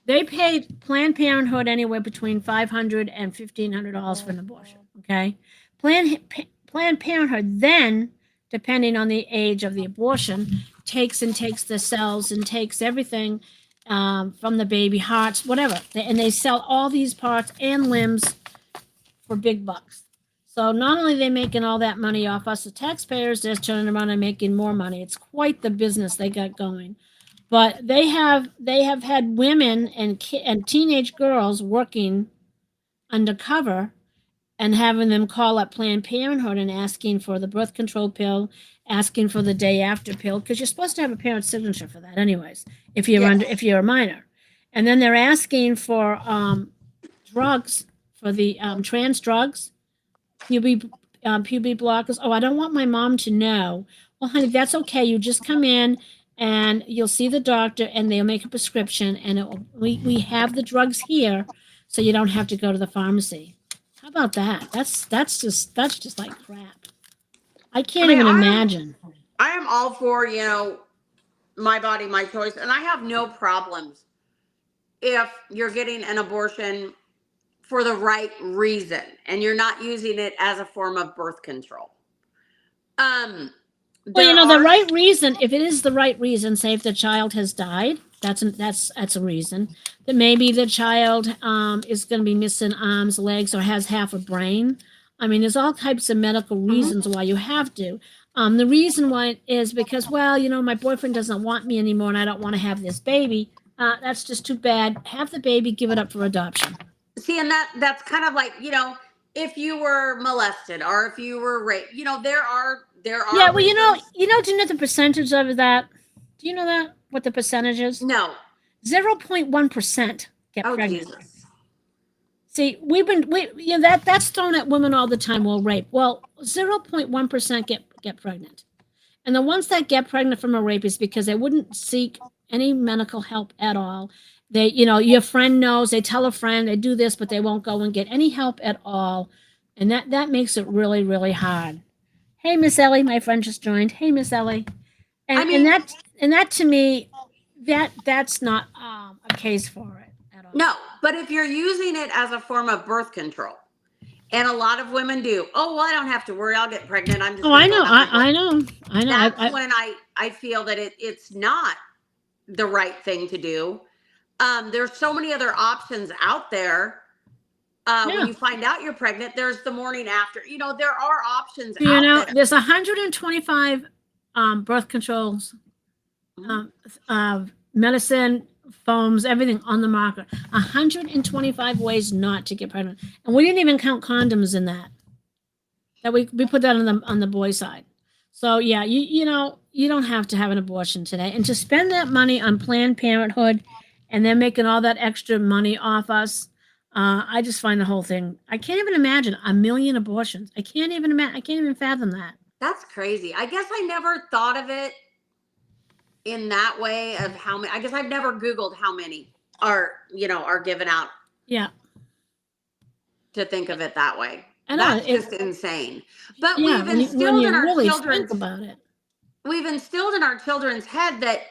they paid Planned Parenthood anywhere between $500 and $1,500 for an abortion. Okay, Planned Parenthood then, depending on the age of the abortion, takes the cells and takes everything from the baby, hearts, whatever, and they sell all these parts and limbs for big bucks. So not only are they making all that money off us, the taxpayers, they're turning around and making more money. It's quite the business they got going. But they have had women and teenage girls working undercover and having them call up Planned Parenthood and asking for the birth control pill, asking for the day after pill, because you're supposed to have a parent's signature for that anyways, if you're a minor. And then they're asking for drugs, for the trans drugs, puberty blockers. Oh, I don't want my mom to know. Well, honey, that's okay. You just come in and you'll see the doctor and they'll make a prescription, and we have the drugs here, so you don't have to go to the pharmacy. How about that? That's just like crap. I can't even imagine. I am all for, my body, my choice, and I have no problems if you're getting an abortion for the right reason and you're not using it as a form of birth control. Well, the right reason, if it is the right reason, say if the child has died, that's a reason. That maybe the child is going to be missing arms, legs, or has half a brain. I mean, there's all types of medical reasons why you have to. The reason why is because, my boyfriend doesn't want me anymore and I don't want to have this baby. That's just too bad. Have the baby, give it up for adoption. See, and that's kind of like, if you were molested or if you were raped, there are. Yeah, well, do you know the percentage of that? Do you know that? What the percentage is? No. 0.1% get pregnant. Jesus. See, that's thrown at women all the time. Well, rape. Well, 0.1% get pregnant, and the ones that get pregnant from a rape is because they wouldn't seek any medical help at all. They, your friend knows. They tell a friend. They do this, but they won't go and get any help at all, and that makes it really, really hard. Hey, Miss Ellie, my friend just joined. Hey, Miss Ellie, and that to me, that's not a case for it at all. No, but if you're using it as a form of birth control, and a lot of women do, well, I don't have to worry, I'll get pregnant. I'm just. Oh, I know. That's when I feel that it's not the right thing to do. There's so many other options out there. When you find out you're pregnant, there's the morning after. There are options out there. There's 125 birth controls, medicine, foams, everything on the market. 125 ways not to get pregnant, and we didn't even count condoms in that. That we put that on the boy side. So yeah, you know, you don't have to have an abortion today, and to spend that money on Planned Parenthood, and then making all that extra money off us. I just find the whole thing. I can't even imagine a million abortions. I can't even imagine. I can't even fathom that. That's crazy. I guess I never thought of it in that way of how many. I guess I've never Googled how many are given out Yeah, to think of it that way. I know. That's just insane. But Yeah, when you really think about it. we've instilled in our children's head that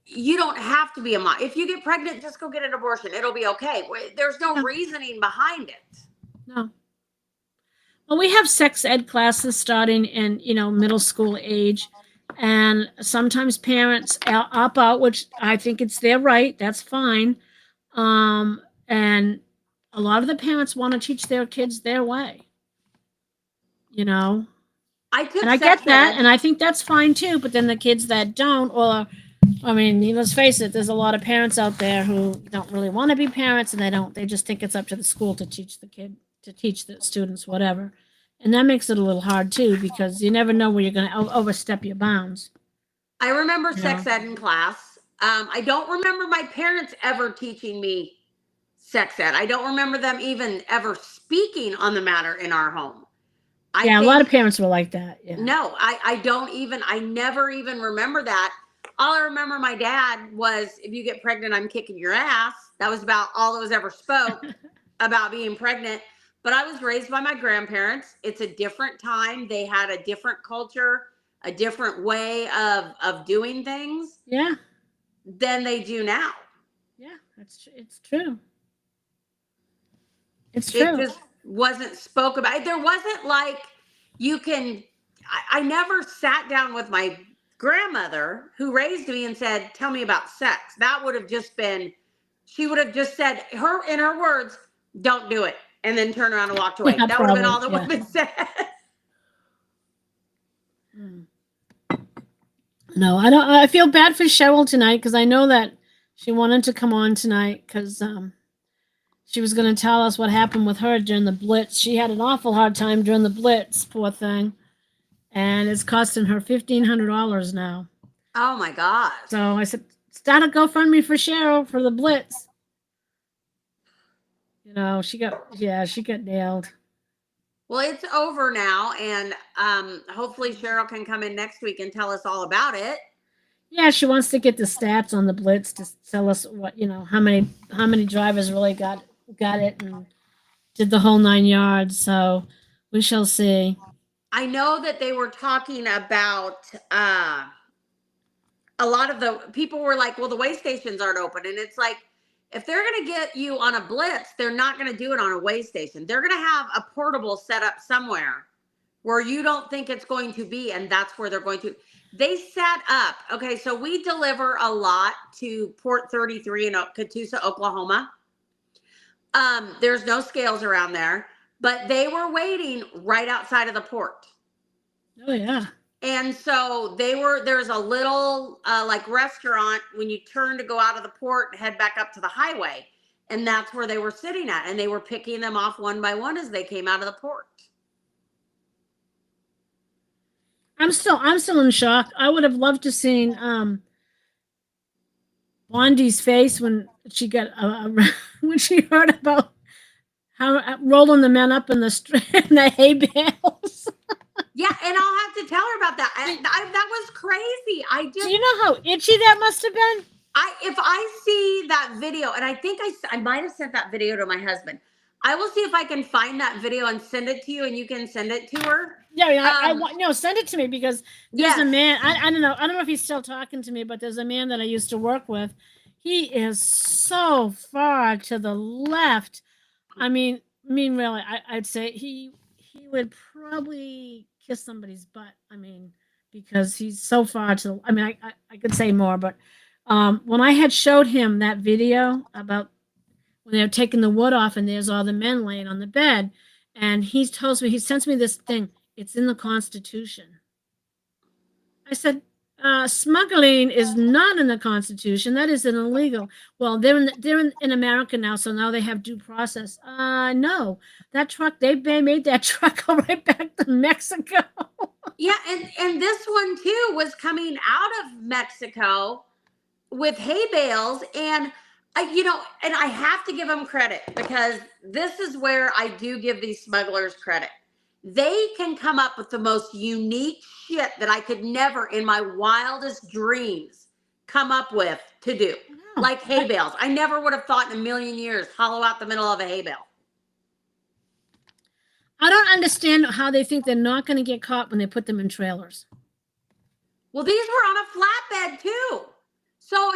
you don't have to be a mom. If you get pregnant, just go get an abortion. It'll be okay. There's no Yeah. reasoning behind it. No. Well, we have sex ed classes starting in, middle school age. And sometimes parents opt out, which I think it's their right. That's fine. And a lot of the parents want to teach their kids their way. I took And I sex get that, ed. and I think that's fine too. But then the kids that don't, or I mean, let's face it, there's a lot of parents out there who don't really want to be parents, and they just think it's up to the school to teach to teach the students whatever. And that makes it a little hard too, because you never know where you're going to overstep your bounds. I remember sex ed in class. I don't remember my parents ever teaching me sex ed. I don't remember them even ever speaking on the matter in our home. A lot of parents were like that. Yeah. No, I never even remember that. All I remember my dad was, if you get pregnant, I'm kicking your ass. That was about all that was ever spoke about being pregnant. But I was raised by my grandparents. It's a different time. They had a different culture, a different way of doing things. Yeah. Than they do now. Yeah, it's true. It's true. It just wasn't spoke about. There wasn't like I never sat down with my grandmother who raised me and said, tell me about sex. That would have just been, she would have just said in her words, don't do it. And then turn around and walked away. Yeah, that would have been all that would have been said. No, I don't. I feel bad for Cheryl tonight because I know that she wanted to come on tonight because she was going to tell us what happened with her during the Blitz. She had an awful hard time during the Blitz, poor thing, and it's costing her $1,500 now. Oh my gosh! So I said, start a GoFundMe for Cheryl for the Blitz. She got nailed. Well, it's over now, and hopefully Cheryl can come in next week and tell us all about it. Yeah, she wants to get the stats on the Blitz to tell us what how many drivers really got it and did the whole 9 yards. So we shall see. I know that they were talking about a lot of the people were like, well, the weigh stations aren't open, and it's like, if they're going to get you on a Blitz, they're not going to do it on a weigh station. They're going to have a portable set up somewhere where you don't think it's going to be, and that's where they're going to. They set up, okay, so we deliver a lot to Port 33 in Catoosa, Oklahoma. There's no scales around there, but they were waiting right outside of the port. Oh, yeah. And so there's a little like restaurant when you turn to go out of the port and head back up to the highway. And that's where they were sitting at. And they were picking them off one by one as they came out of the port. I'm still in shock. I would have loved to seen Bondi's face when she got when she heard about how rolling the men up in the hay bales. Yeah, and I'll have to tell her about that. That was crazy. Do you know how itchy that must have been? If I see that video, and I think I might have sent that video to my husband. I will see if I can find that video and send it to you, and you can send it to her. Yeah, I want send it to me because there's a man. I don't know if he's still talking to me, but there's a man that I used to work with. He is so far to the left. I mean, really, I'd say he would probably kiss somebody's butt. I mean, because he's so far to. I mean, I could say more, but when I had showed him that video about when they're taking the wood off and there's all the men laying on the bed, and he sends me this thing. It's in the Constitution. I said, smuggling is not in the Constitution. That is illegal. Well, they're in America now, so now they have due process. No, that truck, they made that truck go right back to Mexico. Yeah, and this one too was coming out of Mexico with hay bales, and and I have to give them credit, because this is where I do give these smugglers credit. They can come up with the most unique shit that I could never in my wildest dreams come up with to do. Like hay bales. I never would have thought in a million years hollow out the middle of a hay bale. I don't understand how they think they're not going to get caught when they put them in trailers. Well, these were on a flatbed too. So,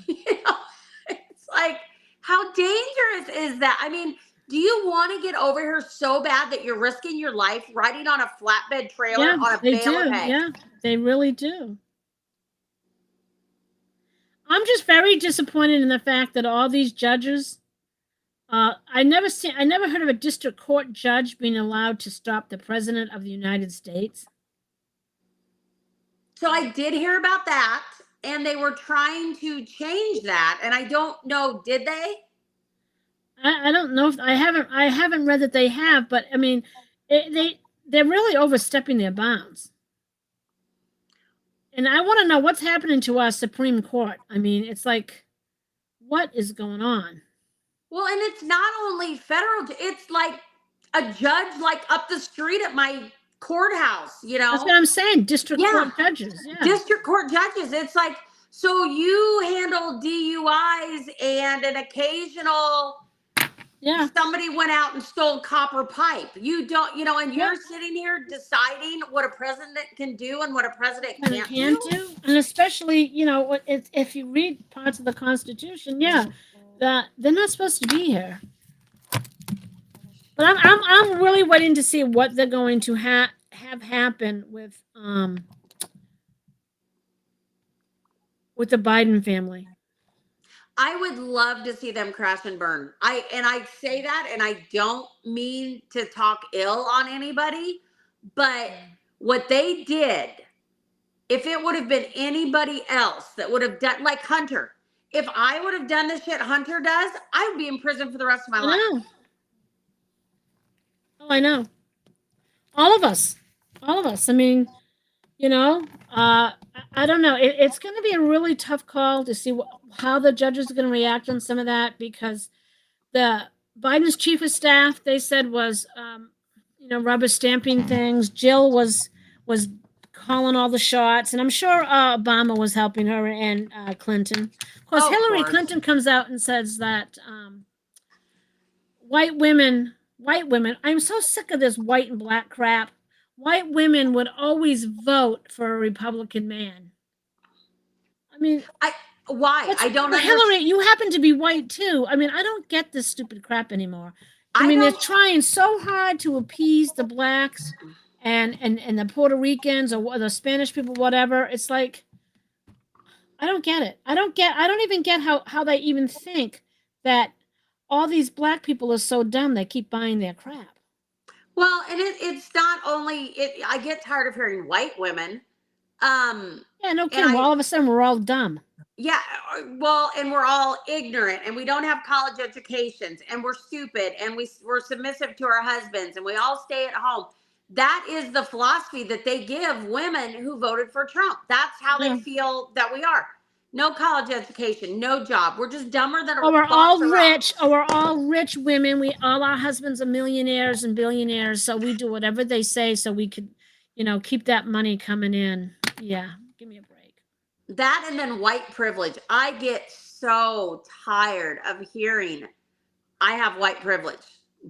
it's like, how dangerous is that? I mean, do you want to get over here so bad that you're risking your life riding on a flatbed trailer on a bale of hay? Yeah, they really do. I'm just very disappointed in the fact that all these judges, I never heard of a district court judge being allowed to stop the president of the United States. So I did hear about that, and they were trying to change that, and I don't know, did they? I don't know if I haven't read that they have, but I mean, they're really overstepping their bounds. And I want to know what's happening to our Supreme Court. I mean, it's like, what is going on? Well, and it's not only federal, it's like a judge like up the street at my courthouse, That's what I'm saying. District court judges. Yeah. District court judges. It's like, so you handle DUIs and an occasional somebody went out and stole copper pipe. You don't, and you're sitting here deciding what a president can do and what a president can't do. And especially, if you read parts of the Constitution, that they're not supposed to be here. But I'm really waiting to see what they're going to have happen with the Biden family. I would love to see them crash and burn. I say that, and I don't mean to talk ill on anybody, but what they did, if it would have been anybody else that would have done, like Hunter, if I would have done the shit Hunter does, I would be in prison for the rest of my life. Oh, I know. All of us. I mean, I don't know. It's going to be a really tough call to see how the judges are going to react on some of that, because the Biden's chief of staff, they said, was, rubber stamping things. Jill was calling all the shots, and I'm sure Obama was helping her, and Clinton. Of course, Hillary Clinton comes out and says that white women. I'm so sick of this white and black crap. White women would always vote for a Republican man. I mean, why? I don't know. Hillary, you happen to be white too. I mean, I don't get this stupid crap anymore. I mean, they're trying so hard to appease the blacks and the Puerto Ricans or the Spanish people, whatever. It's like, I don't get it. I don't even get how they even think that all these black people are so dumb they keep buying their crap. Well, and it's not only I get tired of hearing white women. Yeah, no kidding. All of a sudden, we're all dumb. Yeah, well, and we're all ignorant, and we don't have college educations, and we're stupid, and we're submissive to our husbands, and we all stay at home. That is the philosophy that they give women who voted for Trump. That's how they feel that we are. No college education, no job. We're just dumber than we're all rich. We're all rich women. All our husbands are millionaires and billionaires, so we do whatever they say so we could, keep that money coming in. Yeah, give me a break. That, and then white privilege. I get so tired of hearing I have white privilege.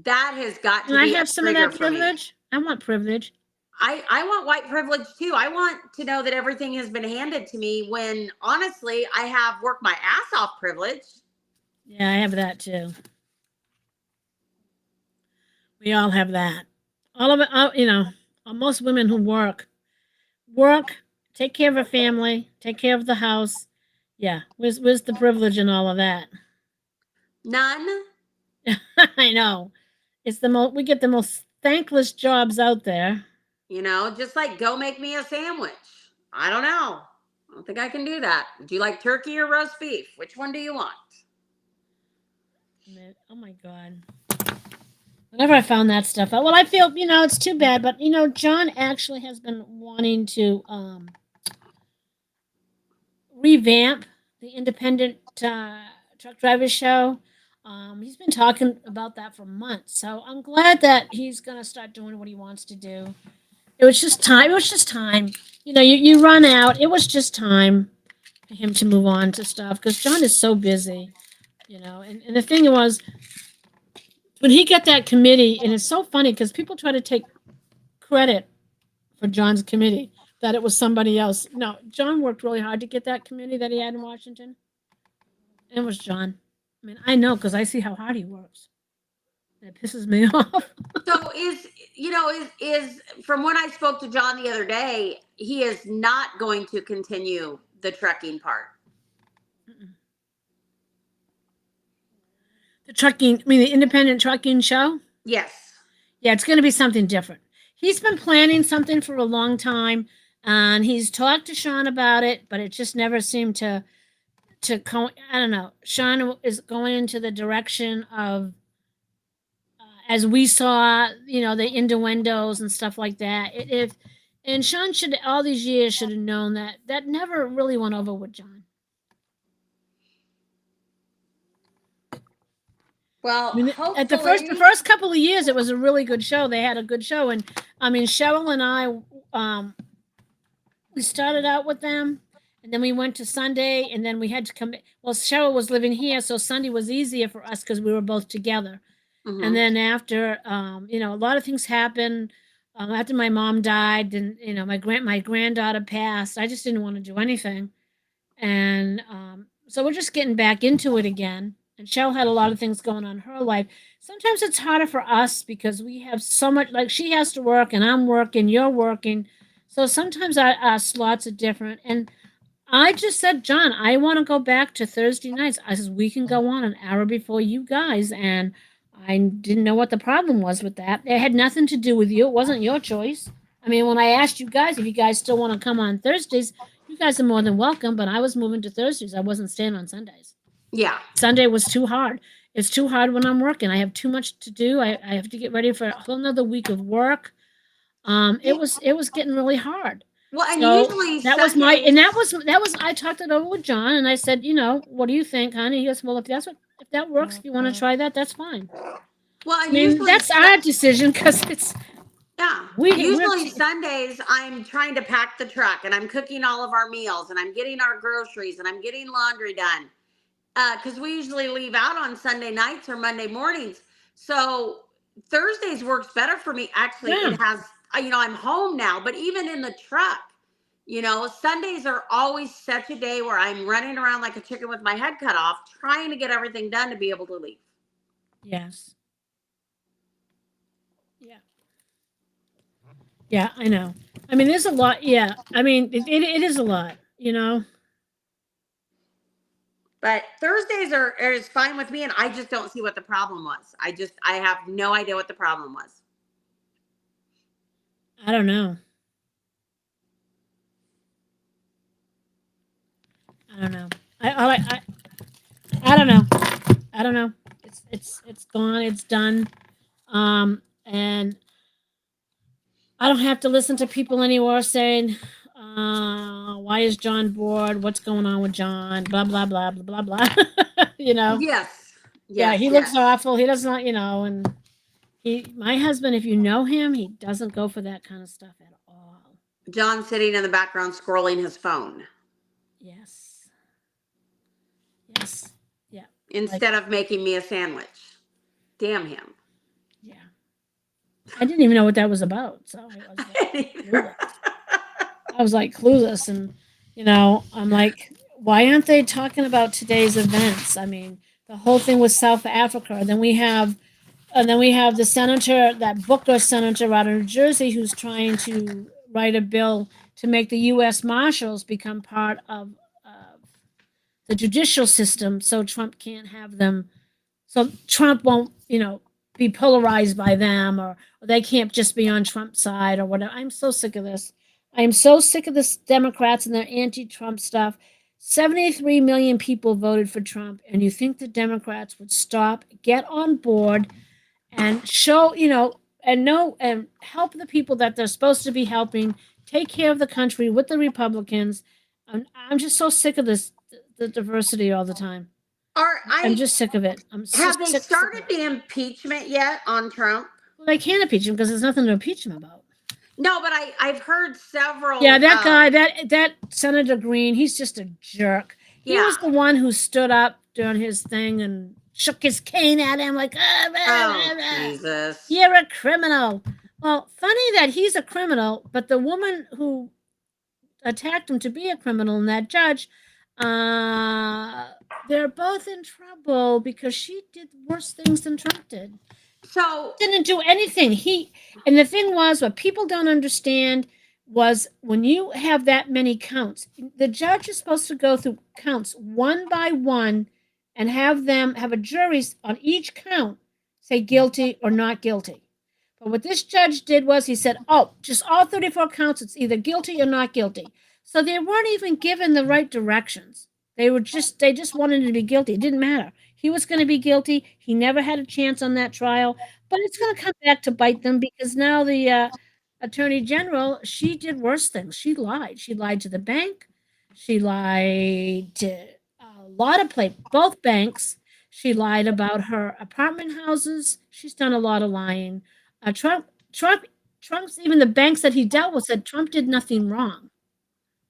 That has got to be. I have some of that privilege. I want privilege. I want white privilege too. I want to know that everything has been handed to me, when honestly I have worked my ass off privilege. Yeah, I have that too. We all have that. All of it, most women who work, take care of a family, take care of the house. Yeah, where's the privilege in all of that? None. I know. It's we get the most thankless jobs out there. Just like, go make me a sandwich. I don't know. I don't think I can do that. Do you like turkey or roast beef? Which one do you want? Oh my God. Whenever I found that stuff out, well, I feel it's too bad, but John actually has been wanting to revamp the independent truck driver show. He's been talking about that for months, so I'm glad that he's gonna start doing what he wants to do. It was just time. It was just time. You run out. It was just time for him to move on to stuff because John is so busy. And the thing was, when he got that committee, and it's so funny because people try to take credit for John's committee that it was somebody else. No, John worked really hard to get that committee that he had in Washington. It was John. I mean, I know because I see how hard he works. It pisses me off. So is from when I spoke to John the other day, he is not going to continue the trucking part. The trucking, I mean, the independent trucking show? Yes. Yeah, it's going to be something different. He's been planning something for a long time, and he's talked to Sean about it, but it just never seemed to I don't know. Sean is going into the direction of, as we saw, the innuendos and stuff like that. And Sean should all these years should have known that never really went over with John. Well, I mean, at the first couple of years, it was a really good show. They had a good show, and I mean, Cheryl and I, we started out with them, and then we went to Sunday, and then we had to come. Well, Cheryl was living here, so Sunday was easier for us because we were both together. Mhm. And then after, a lot of things happened. After my mom died, and my granddaughter passed, I just didn't want to do anything, and so we're just getting back into it again. And Cheryl had a lot of things going on in her life. Sometimes it's harder for us because we have so much. Like she has to work, and I'm working, you're working, so sometimes our slots are different. And I just said, John, I want to go back to Thursday nights. I said we can go on an hour before you guys, and I didn't know what the problem was with that. It had nothing to do with you. It wasn't your choice. I mean, when I asked you guys if you guys still want to come on Thursdays, you guys are more than welcome. But I was moving to Thursdays. I wasn't staying on Sundays. Yeah. Sunday was too hard. It's too hard when I'm working. I have too much to do. I have to get ready for a whole nother week of work. It was getting really hard. Well, and So usually that was my, and that was I talked it over with John, and I said, what do you think, honey? He goes, well, if that works, if you want to try that, that's fine. Well, I and mean, usually that's our decision because it's yeah. we're Usually Sundays, I'm trying to pack the truck, and I'm cooking all of our meals, and I'm getting our groceries, and I'm getting laundry done. Because we usually leave out on Sunday nights or Monday mornings. So Thursdays works better for me. Actually, Yeah. it has, I'm home now, but even in the truck, Sundays are always such a day where I'm running around like a chicken with my head cut off, trying to get everything done to be able to leave. Yes. Yeah. Yeah, I know. I mean, there's a lot. Yeah. I mean, it is a lot, But Thursdays is fine with me, and I just don't see what the problem was. I have no idea what the problem was. I don't know. I don't know. I don't know. I don't know. It's gone. It's done. And I don't have to listen to people anymore saying, "Why is John bored? What's going on with John?" Blah blah blah blah blah blah. Yes. Yeah, he looks awful. He doesn't, and my husband, if you know him, he doesn't go for that kind of stuff at all. John's sitting in the background scrolling his phone. Yes. Yes. Yeah. Instead of making me a sandwich. Damn him. Yeah. I didn't even know what that was about. So I was like clueless. And, I'm like, why aren't they talking about today's events? I mean, the whole thing with South Africa. And then we have the senator, that Booker senator out of New Jersey, who's trying to write a bill to make the U.S. Marshals become part of the judicial system, so Trump can't have them. So Trump won't, be polarized by them, or they can't just be on Trump's side or whatever. I'm so sick of this. I'm so sick of this Democrats and their anti-Trump stuff. 73 million people voted for Trump, and you think the Democrats would stop, get on board, and show, and know and help the people that they're supposed to be helping, take care of the country with the Republicans. I'm just so sick of this, the diversity all the time. I'm just sick of it. I'm so Have they sick of started it. the impeachment yet on Trump? Well, they can't impeach him because there's nothing to impeach him about. No, but I've heard several. Yeah, that guy, that Senator Green, he's just a jerk. He was the one who stood up during his thing and shook his cane at him like, Jesus. You're a criminal. Well, funny that he's a criminal, but the woman who attacked him to be a criminal and that judge, they're both in trouble because she did worse things than Trump did. So Didn't do anything. And the thing was, what people don't understand was when you have that many counts, the judge is supposed to go through counts one by one and have a jury on each count say guilty or not guilty. But what this judge did was he said, oh, just all 34 counts, it's either guilty or not guilty. So they weren't even given the right directions. They just wanted him to be guilty. It didn't matter. He was going to be guilty. He never had a chance on that trial, but it's going to come back to bite them because now the attorney general, she did worse things. She lied. She lied to the bank. She lied to a lot of both banks. She lied about her apartment houses. She's done a lot of lying. Trump's even the banks that he dealt with said Trump did nothing wrong.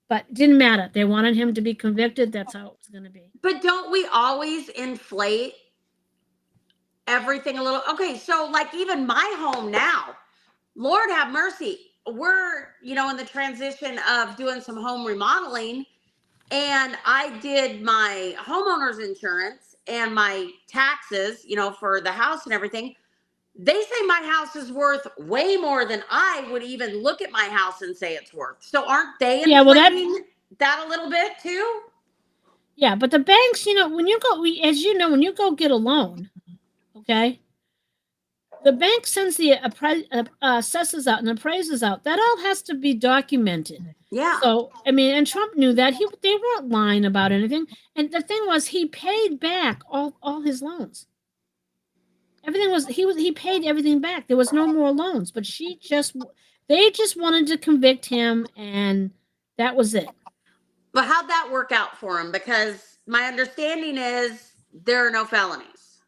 But it didn't matter. They wanted him to be convicted. That's how it was going to be. But don't we always inflate everything a little? Okay, so like even my home now, Lord have mercy, we're, in the transition of doing some home remodeling, and I did my homeowner's insurance and my taxes, for the house and everything. They say my house is worth way more than I would even look at my house and say it's worth. So aren't they inflating that a little bit too? Yeah, but the banks, when you go, as you know, when you go get a loan, okay, the bank sends the assessors out and appraisers out. That all has to be documented. Yeah. So, and Trump knew that. They weren't lying about anything. And the thing was, he paid back all his loans. Everything was he paid everything back. There was no more loans, but they just wanted to convict him, and that was it. But how'd that work out for him? Because my understanding is there are no felonies.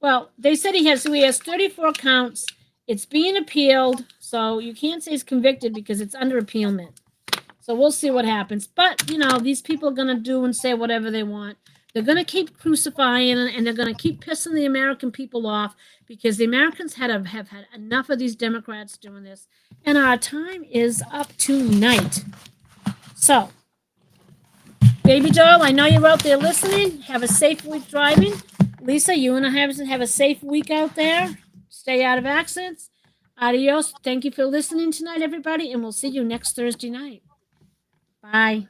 Well, they said he has 34 counts. It's being appealed, so you can't say he's convicted because it's under appealment. So we'll see what happens. But these people are gonna do and say whatever they want. They're going to keep crucifying and they're going to keep pissing the American people off because the Americans have had enough of these Democrats doing this. And our time is up tonight. So, Baby doll, I know you're out there listening. Have a safe week driving. Lisa, you and I have a safe week out there. Stay out of accidents. Adios. Thank you for listening tonight, everybody, and we'll see you next Thursday night. Bye.